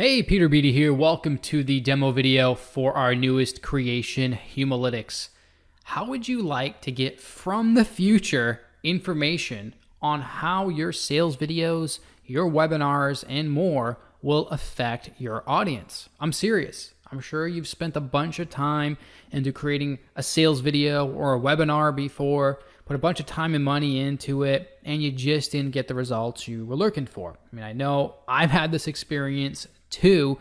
Hey, Peter Beatty here. Welcome to the demo video for our newest creation, Humalytics. How would you like to get from the future information on how your sales videos, your webinars, and more will affect your audience? I'm serious. I'm sure you've spent a bunch of time into creating a sales video or a webinar before, put a bunch of time and money into it, and you just didn't get the results you were looking for. I mean, I know I've had this experience too,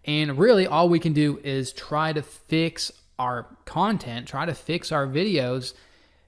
and really all we can do is try to fix our content, try to fix our videos,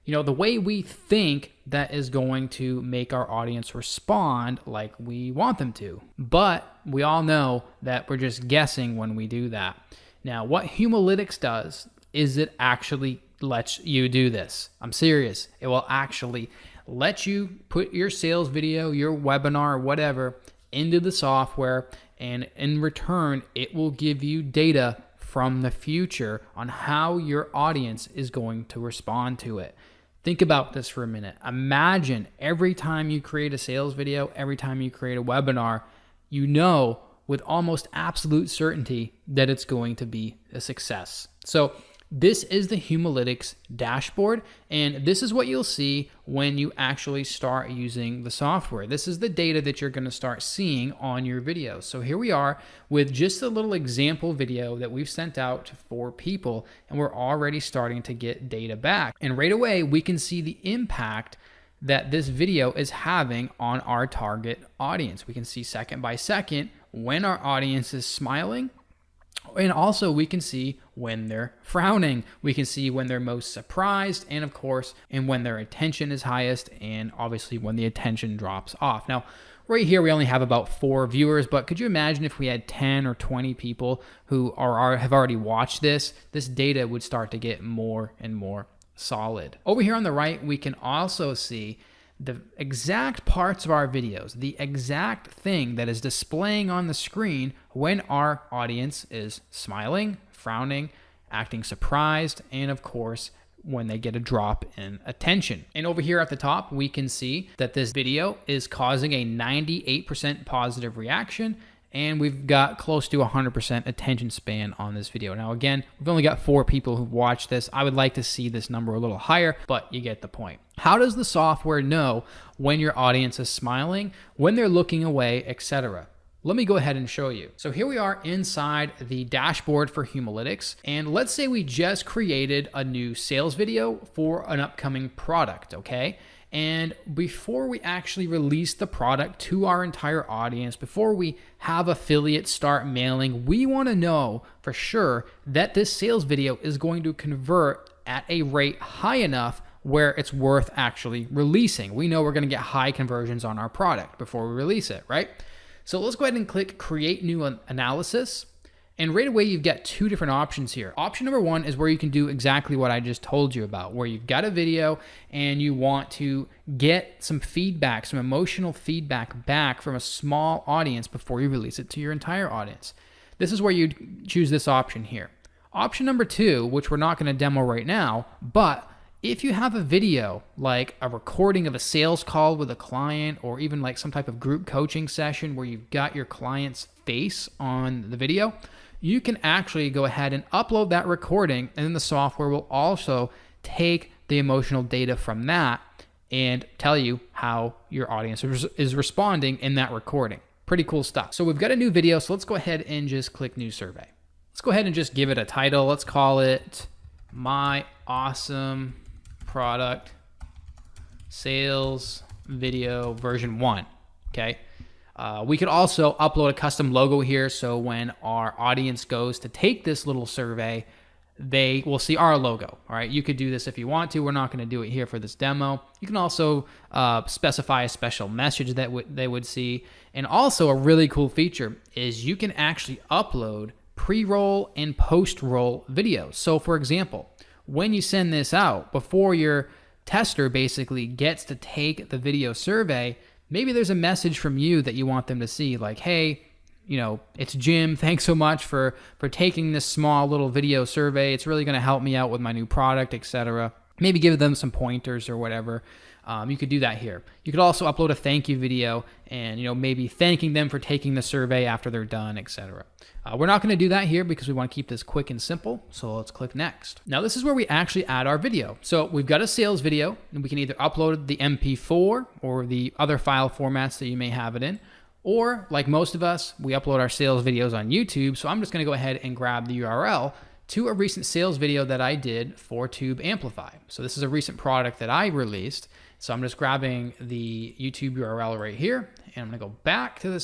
the way we think that is going to make our audience respond like we want them to. But we all know that we're just guessing when we do that. Now, what Humalytics does is it actually lets you do this. I'm serious. It will actually let you put your sales video, your webinar, whatever, into the software, and in return, it will give you data from the future on how your audience is going to respond to it. Think about this for a minute. Imagine every time you create a sales video, every time you create a webinar, you know with almost absolute certainty that it's going to be a success. So this is the Humalytics dashboard, and this is what you'll see when you actually start using the software. This is the data that you're going to start seeing on your videos. So here we are with just a little example video that we've sent out to 4 people, and we're already starting to get data back. And right away, we can see the impact that this video is having on our target audience. We can see second by second when our audience is smiling. And also we can see when they're frowning, we can see when they're most surprised, and of course, and when their attention is highest, and obviously when the attention drops off. Now, right here, we only have about 4 viewers, but could you imagine if we had 10 or 20 people who have already watched this? This data would start to get more and more solid. Over here on the right, we can also see the exact parts of our videos, the exact thing that is displaying on the screen when our audience is smiling, frowning, acting surprised, and of course, when they get a drop in attention. And over here at the top, we can see that this video is causing a 98% positive reaction, and we've got close to 100% attention span on this video. Now again, we've only got 4 people who've watched this. I would like to see this number a little higher, but you get the point. How does the software know when your audience is smiling, when they're looking away, etc.? Let me go ahead and show you. So here we are inside the dashboard for Humalytics, and let's say we just created a new sales video for an upcoming product, okay? And before we actually release the product to our entire audience, before we have affiliates start mailing, we want to know for sure that this sales video is going to convert at a rate high enough where it's worth actually releasing. We know we're going to get high conversions on our product before we release it, right? So let's go ahead and click Create New Analysis. And right away, you've got 2 different options here. Option number 1 is where you can do exactly what I just told you about, where you've got a video and you want to get some feedback, some emotional feedback back from a small audience before you release it to your entire audience. This is where you choose this option here. Option number 2, which we're not going to demo right now, but if you have a video like a recording of a sales call with a client, or even like some type of group coaching session where you've got your client's face on the video, you can actually go ahead and upload that recording, and then the software will also take the emotional data from that and tell you how your audience is responding in that recording. Pretty cool stuff. So we've got a new video, so let's go ahead and just click New Survey. Let's go ahead and just give it a title. Let's call it My Awesome Product Sales Video Version 1, okay? We could also upload a custom logo here, so when our audience goes to take this little survey, they will see our logo. All right, you could do this if you want to. We're not going to do it here for this demo. You can also specify a special message that they would see. And also a really cool feature is you can actually upload pre-roll and post-roll videos. So for example, when you send this out, before your tester basically gets to take the video survey, maybe there's a message from you that you want them to see, like, hey, it's Jim. Thanks so much for taking this small little video survey. It's really going to help me out with my new product, etc. Maybe give them some pointers or whatever. You could do that here. You could also upload a thank you video and maybe thanking them for taking the survey after they're done, etc. We're not going to do that here because we want to keep this quick and simple. So let's click next. Now this is where we actually add our video. So we've got a sales video, and we can either upload the MP4 or the other file formats that you may have it in. Or like most of us, we upload our sales videos on YouTube. So I'm just going to go ahead and grab the URL to a recent sales video that I did for Tube Amplify. So this is a recent product that I released. So I'm just grabbing the YouTube URL right here, and I'm gonna go back to the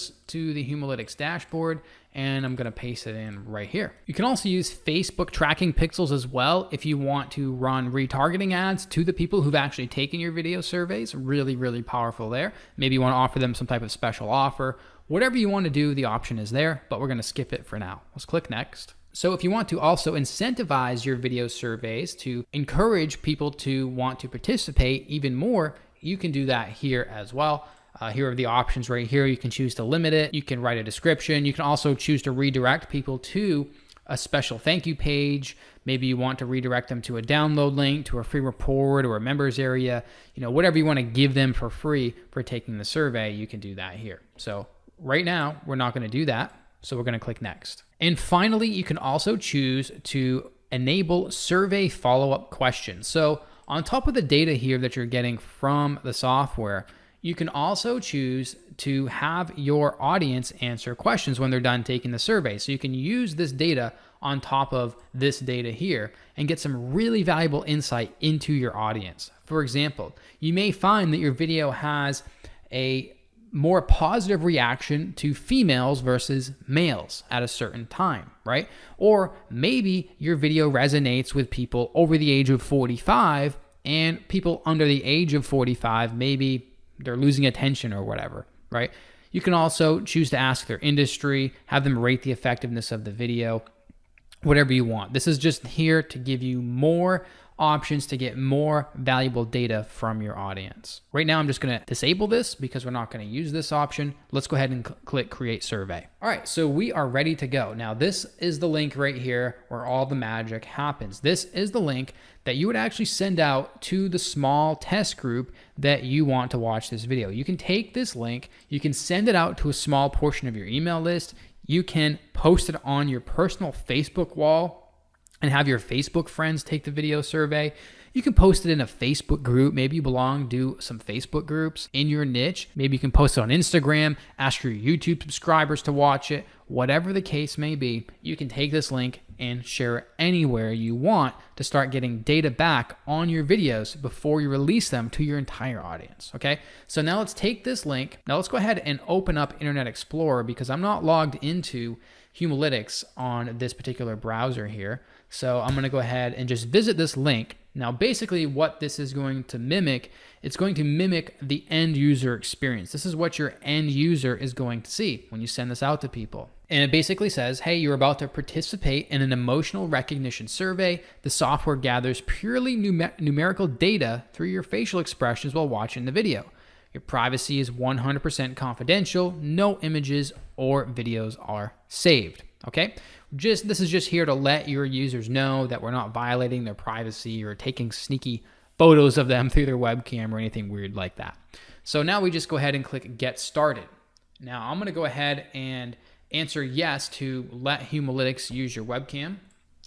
Humalytics dashboard, and I'm gonna paste it in right here. You can also use Facebook tracking pixels as well if you want to run retargeting ads to the people who've actually taken your video surveys. Really, really powerful there. Maybe you wanna offer them some type of special offer. Whatever you wanna do, the option is there, but we're gonna skip it for now. Let's click next. So if you want to also incentivize your video surveys to encourage people to want to participate even more, you can do that here as well. Here are the options right here. You can choose to limit it. You can write a description. You can also choose to redirect people to a special thank you page. Maybe you want to redirect them to a download link, to a free report or a members area. Whatever you want to give them for free for taking the survey, you can do that here. So right now, we're not going to do that. So we're going to click next. And finally, you can also choose to enable survey follow-up questions. So on top of the data here that you're getting from the software, you can also choose to have your audience answer questions when they're done taking the survey. So you can use this data on top of this data here and get some really valuable insight into your audience. For example, you may find that your video has a more positive reaction to females versus males at a certain time, right? Or maybe your video resonates with people over the age of 45 and people under the age of 45, maybe they're losing attention or whatever, right? You can also choose to ask their industry, have them rate the effectiveness of the video, whatever you want. This is just here to give you more options to get more valuable data from your audience. Right now, I'm just going to disable this because we're not going to use this option. Let's go ahead and click Create Survey. All right, so we are ready to go. Now, this is the link right here where all the magic happens. This is the link that you would actually send out to the small test group that you want to watch this video. You can take this link, you can send it out to a small portion of your email list. You can post it on your personal Facebook wall and have your Facebook friends take the video survey. You can post it in a Facebook group. Maybe you belong to some Facebook groups in your niche. Maybe you can post it on Instagram, ask your YouTube subscribers to watch it. Whatever the case may be, you can take this link and share it anywhere you want to start getting data back on your videos before you release them to your entire audience, okay? So now let's take this link. Now let's go ahead and open up Internet Explorer because I'm not logged into Humalytics on this particular browser here. So I'm gonna go ahead and just visit this link. Now, basically what this is going to mimic, it's going to mimic the end user experience. This is what your end user is going to see when you send this out to people. And it basically says, hey, you're about to participate in an emotional recognition survey. The software gathers purely numerical data through your facial expressions while watching the video. Your privacy is 100% confidential. No images or videos are saved. Okay, this is just here to let your users know that we're not violating their privacy or taking sneaky photos of them through their webcam or anything weird like that. So now we just go ahead and click Get Started. Now I'm going to go ahead and answer yes to let Humalytics use your webcam.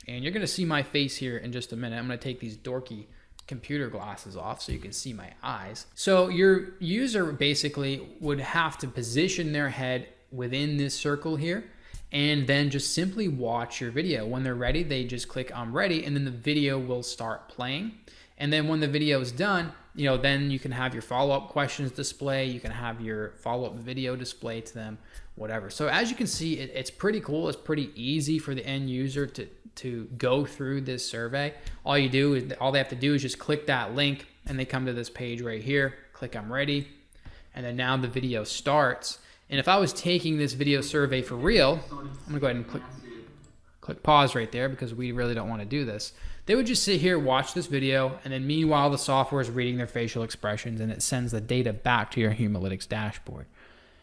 And you're going to see my face here in just a minute. I'm going to take these dorky computer glasses off so you can see my eyes. So your user basically would have to position their head within this circle here and then just simply watch your video. When they're ready, they just click I'm ready, and then the video will start playing. And then when the video is done, then you can have your follow-up questions display, you can have your follow-up video display to them, whatever. So as you can see, it's pretty cool. It's pretty easy for the end user to go through this survey. All they have to do is just click that link and they come to this page right here, click I'm ready, and then now the video starts. And if I was taking this video survey for real, I'm gonna go ahead and click pause right there because we really don't want to do this. They would just sit here, watch this video, and then meanwhile the software is reading their facial expressions and it sends the data back to your Humalytics dashboard.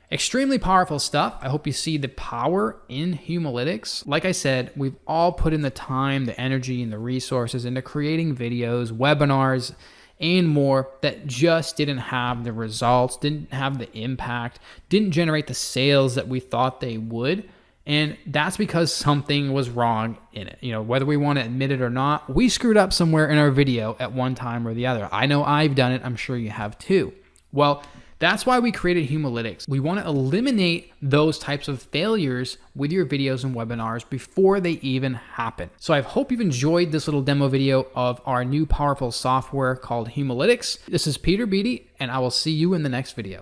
Extremely powerful stuff. I hope you see the power in Humalytics. Like I said, we've all put in the time, the energy, and the resources into creating videos, webinars, and more that just didn't have the results, didn't have the impact, didn't generate the sales that we thought they would. And that's because something was wrong in it. Whether we want to admit it or not, we screwed up somewhere in our video at one time or the other. I know I've done it. I'm sure you have too. Well, that's why we created Humalytics. We want to eliminate those types of failures with your videos and webinars before they even happen. So I hope you've enjoyed this little demo video of our new powerful software called Humalytics. This is Peter Beatty, and I will see you in the next video.